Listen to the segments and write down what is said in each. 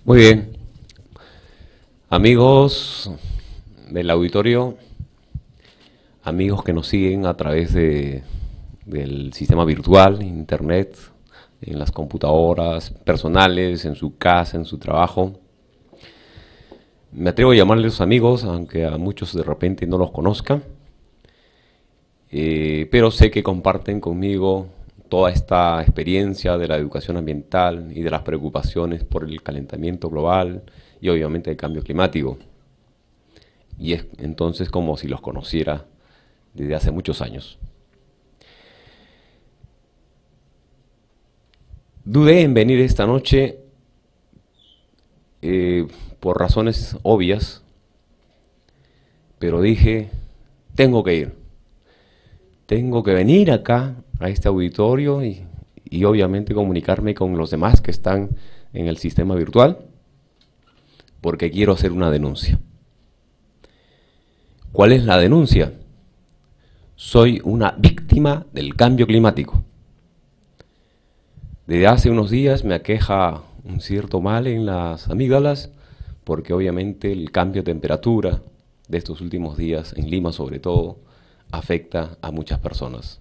Muy bien. Amigos del auditorio, amigos que nos siguen a través del sistema virtual, internet, en las computadoras personales, en su casa, en su trabajo. Me atrevo a llamarles amigos, aunque a muchos de repente no los conozca, pero sé que comparten conmigo toda esta experiencia de la educación ambiental y de las preocupaciones por el calentamiento global y obviamente el cambio climático. Y es entonces como si los conociera desde hace muchos años. Dudé en venir esta noche por razones obvias, pero dije, tengo que ir. Tengo que venir acá a este auditorio y obviamente comunicarme con los demás que están en el sistema virtual, porque quiero hacer una denuncia. ¿Cuál es la denuncia? Soy una víctima del cambio climático. Desde hace unos días me aqueja un cierto mal en las amígdalas, porque obviamente el cambio de temperatura de estos últimos días, en Lima sobre todo, afecta a muchas personas.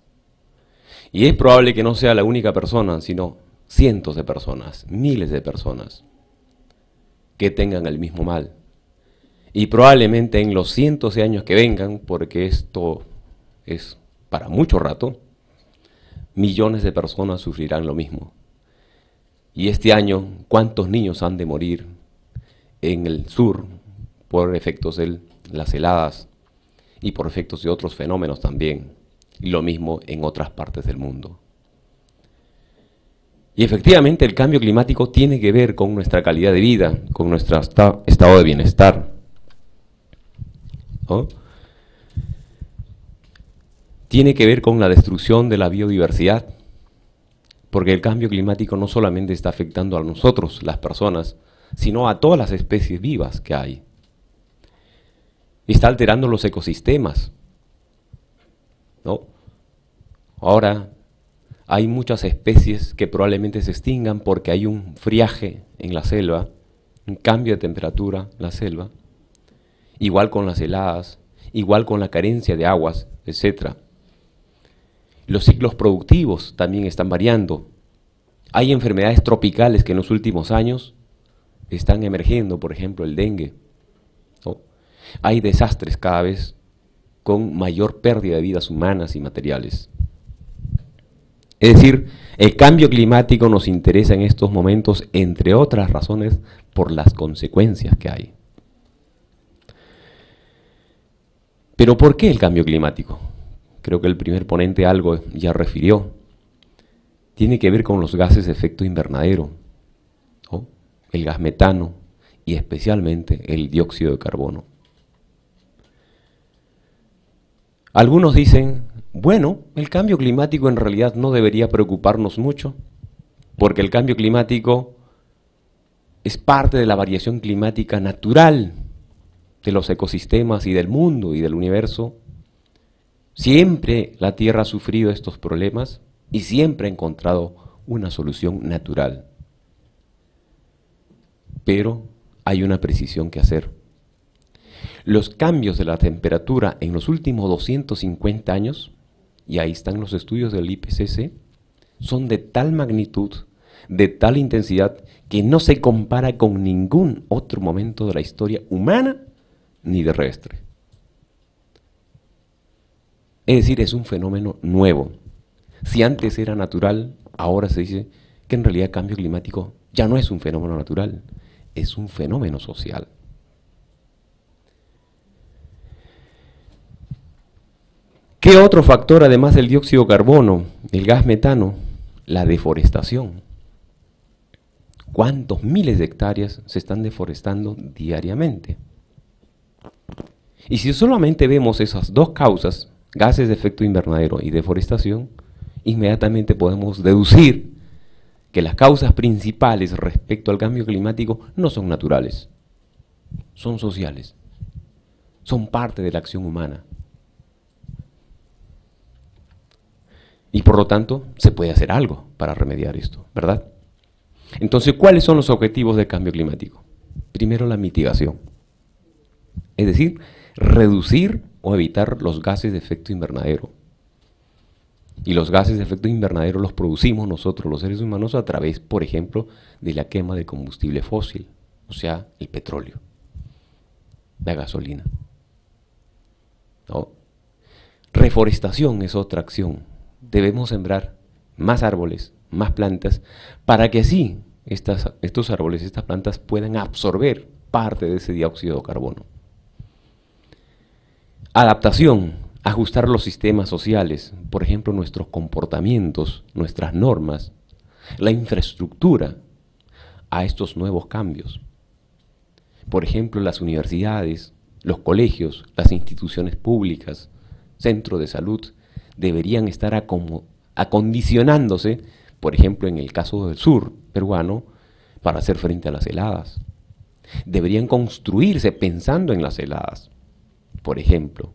Y es probable que no sea la única persona, sino cientos de personas, miles de personas, que tengan el mismo mal. Y probablemente en los cientos de años que vengan, porque esto es para mucho rato, millones de personas sufrirán lo mismo. Y este año, ¿cuántos niños han de morir en el sur por efectos de las heladas y por efectos de otros fenómenos también? Y lo mismo en otras partes del mundo. Y efectivamente el cambio climático tiene que ver con nuestra calidad de vida, con nuestro estado de bienestar, ¿no? Tiene que ver con la destrucción de la biodiversidad, porque el cambio climático no solamente está afectando a nosotros, las personas, sino a todas las especies vivas que hay. Está alterando los ecosistemas, ¿no? Ahora hay muchas especies que probablemente se extingan porque hay un friaje en la selva, un cambio de temperatura en la selva, igual con las heladas, igual con la carencia de aguas, etc. Los ciclos productivos también están variando. Hay enfermedades tropicales que en los últimos años están emergiendo, por ejemplo el dengue, ¿no? Hay desastres cada vez con mayor pérdida de vidas humanas y materiales. Es decir, el cambio climático nos interesa en estos momentos, entre otras razones, por las consecuencias que hay. Pero ¿por qué el cambio climático? Creo que el primer ponente algo ya refirió. Tiene que ver con los gases de efecto invernadero, ¿no? El gas metano y especialmente el dióxido de carbono. Algunos dicen, bueno, el cambio climático en realidad no debería preocuparnos mucho, porque el cambio climático es parte de la variación climática natural de los ecosistemas y del mundo y del universo. Siempre la Tierra ha sufrido estos problemas y siempre ha encontrado una solución natural. Pero hay una precisión que hacer. Los cambios de la temperatura en los últimos 250 años, y ahí están los estudios del IPCC, son de tal magnitud, de tal intensidad, que no se compara con ningún otro momento de la historia humana ni terrestre. Es decir, es un fenómeno nuevo. Si antes era natural, ahora se dice que en realidad el cambio climático ya no es un fenómeno natural, es un fenómeno social. ¿Qué otro factor, además del dióxido de carbono, el gas metano? La deforestación. ¿Cuántos miles de hectáreas se están deforestando diariamente? Y si solamente vemos esas dos causas, gases de efecto invernadero y deforestación, inmediatamente podemos deducir que las causas principales respecto al cambio climático no son naturales, son sociales, son parte de la acción humana. Y por lo tanto, se puede hacer algo para remediar esto, ¿verdad? Entonces, ¿cuáles son los objetivos del cambio climático? Primero, la mitigación. Es decir, reducir o evitar los gases de efecto invernadero. Y los gases de efecto invernadero los producimos nosotros, los seres humanos, a través, por ejemplo, de la quema de combustible fósil, o sea, el petróleo, la gasolina. ¿No? Reforestación es otra acción. Debemos sembrar más árboles, más plantas, para que así estos árboles, estas plantas puedan absorber parte de ese dióxido de carbono. Adaptación, ajustar los sistemas sociales, por ejemplo, nuestros comportamientos, nuestras normas, la infraestructura a estos nuevos cambios. Por ejemplo, las universidades, los colegios, las instituciones públicas, centros de salud, deberían estar acondicionándose, por ejemplo, en el caso del sur peruano, para hacer frente a las heladas. Deberían construirse pensando en las heladas, por ejemplo,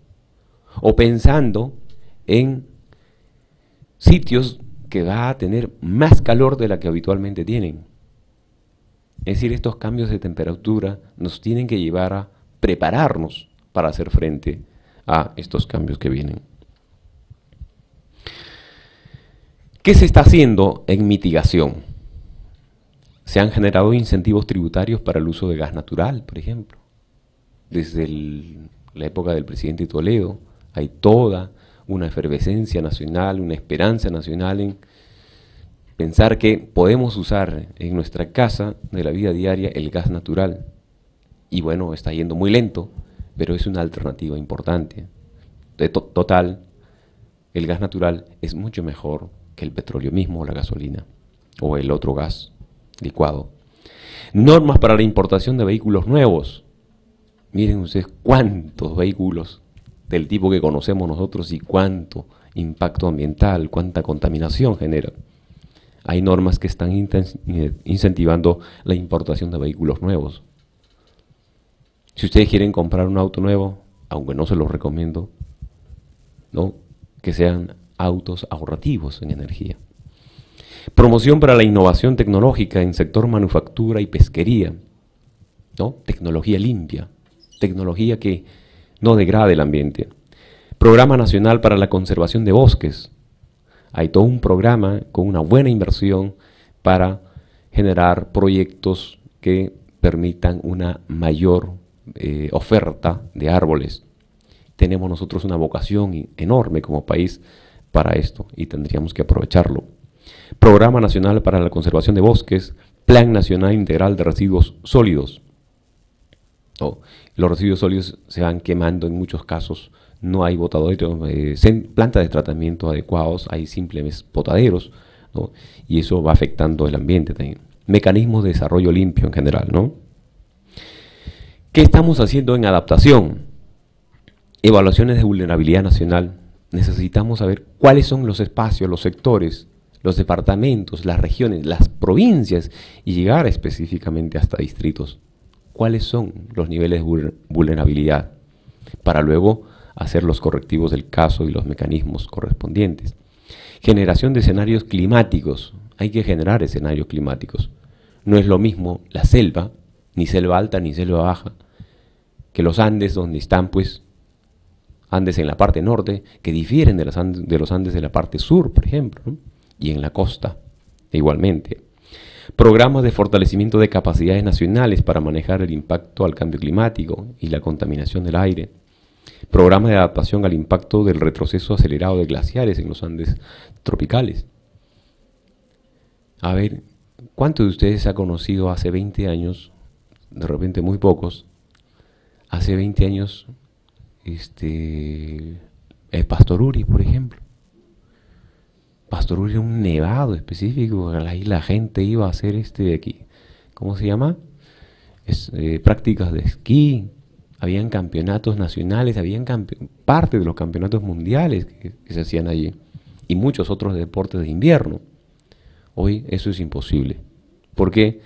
o pensando en sitios que va a tener más calor de la que habitualmente tienen. Es decir, estos cambios de temperatura nos tienen que llevar a prepararnos para hacer frente a estos cambios que vienen. ¿Qué se está haciendo en mitigación? Se han generado incentivos tributarios para el uso de gas natural, por ejemplo. Desde la época del presidente Toledo hay toda una efervescencia nacional, una esperanza nacional en pensar que podemos usar en nuestra casa de la vida diaria el gas natural. Y bueno, está yendo muy lento, pero es una alternativa importante. Total, el gas natural es mucho mejor que el petróleo mismo, o la gasolina, o el otro gas licuado. Normas para la importación de vehículos nuevos. Miren ustedes cuántos vehículos del tipo que conocemos nosotros y cuánto impacto ambiental, cuánta contaminación genera. Hay normas que están incentivando la importación de vehículos nuevos. Si ustedes quieren comprar un auto nuevo, aunque no se los recomiendo, ¿no?, que sean autos ahorrativos en energía. Promoción para la innovación tecnológica en sector manufactura y pesquería, ¿no? Tecnología limpia, tecnología que no degrade el ambiente. Programa Nacional para la Conservación de Bosques. Hay todo un programa con una buena inversión para generar proyectos que permitan una mayor oferta de árboles. Tenemos nosotros una vocación enorme como país para esto y tendríamos que aprovecharlo. Programa Nacional para la Conservación de Bosques, Plan Nacional Integral de Residuos Sólidos. Los residuos sólidos se van quemando en muchos casos, no hay botaderos, plantas de tratamiento adecuados, hay simples botaderos, ¿no?, y eso va afectando el ambiente también. Mecanismos de desarrollo limpio en general, ¿no? ¿Qué estamos haciendo en adaptación? Evaluaciones de vulnerabilidad nacional. Necesitamos saber cuáles son los espacios, los sectores, los departamentos, las regiones, las provincias y llegar específicamente hasta distritos. ¿Cuáles son los niveles de vulnerabilidad? Para luego hacer los correctivos del caso y los mecanismos correspondientes. Generación de escenarios climáticos. Hay que generar escenarios climáticos. No es lo mismo la selva, ni selva alta ni selva baja, que los Andes, donde están pues Andes en la parte norte, que difieren de los Andes de la parte sur, por ejemplo, ¿no?, y en la costa, igualmente. Programas de fortalecimiento de capacidades nacionales para manejar el impacto al cambio climático y la contaminación del aire. Programas de adaptación al impacto del retroceso acelerado de glaciares en los Andes tropicales. A ver, ¿cuántos de ustedes ha conocido hace 20 años, de repente muy pocos, hace 20 años, el Pastor Uri, por ejemplo? Pastor Uri era un nevado específico, ahí la gente iba a hacer aquí, ¿cómo se llama? Prácticas de esquí, habían campeonatos nacionales, habían parte de los campeonatos mundiales que se hacían allí, y muchos otros deportes de invierno. Hoy eso es imposible. ¿Por qué?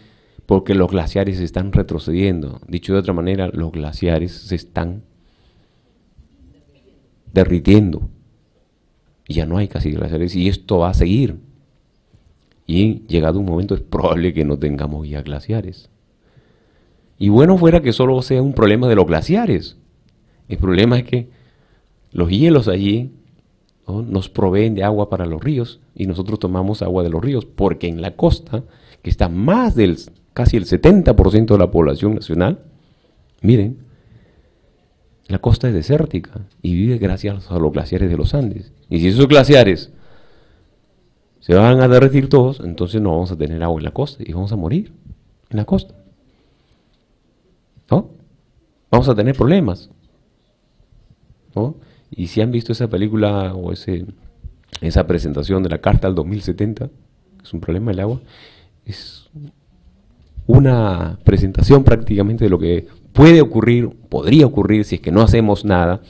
Porque los glaciares se están retrocediendo. Dicho de otra manera, los glaciares se están derritiendo. Y ya no hay casi glaciares y esto va a seguir. Y llegado un momento es probable que no tengamos ya glaciares. Y bueno fuera que solo sea un problema de los glaciares. El problema es que los hielos allí, ¿no?, nos proveen de agua para los ríos y nosotros tomamos agua de los ríos, porque en la costa, que está más del casi el 70% de la población nacional, miren, la costa es desértica y vive gracias a los glaciares de los Andes. Y si esos glaciares se van a derretir todos, entonces no vamos a tener agua en la costa y vamos a morir en la costa, ¿no? Vamos a tener problemas, ¿no? Y si han visto esa película o esa presentación de la Carta al 2070, que es un problema del agua, es una presentación prácticamente de lo que puede ocurrir, podría ocurrir si es que no hacemos nada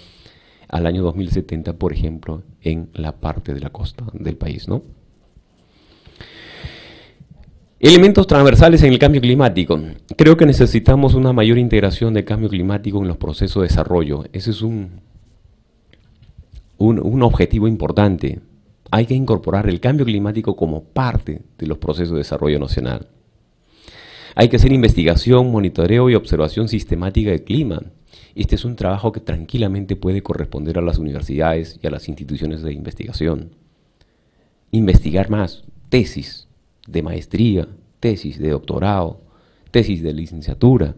al año 2070, por ejemplo, en la parte de la costa del país, ¿no? Elementos transversales en el cambio climático. Creo que necesitamos una mayor integración del cambio climático en los procesos de desarrollo. Ese es un objetivo importante. Hay que incorporar el cambio climático como parte de los procesos de desarrollo nacional. Hay que hacer investigación, monitoreo y observación sistemática del clima. Este es un trabajo que tranquilamente puede corresponder a las universidades y a las instituciones de investigación. Investigar más, tesis de maestría, tesis de doctorado, tesis de licenciatura.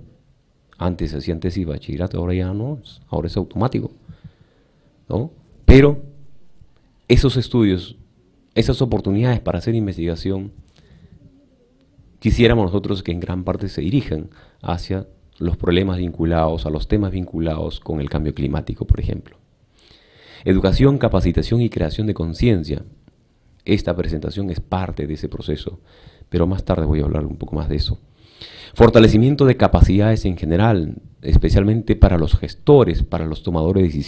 Antes se hacían tesis de bachillerato, ahora ya no, ahora es automático, ¿no? Pero esos estudios, esas oportunidades para hacer investigación, quisiéramos nosotros que en gran parte se dirijan hacia los problemas vinculados, a los temas vinculados con el cambio climático, por ejemplo. Educación, capacitación y creación de conciencia. Esta presentación es parte de ese proceso, pero más tarde voy a hablar un poco más de eso. Fortalecimiento de capacidades en general, especialmente para los gestores, para los tomadores de decisiones.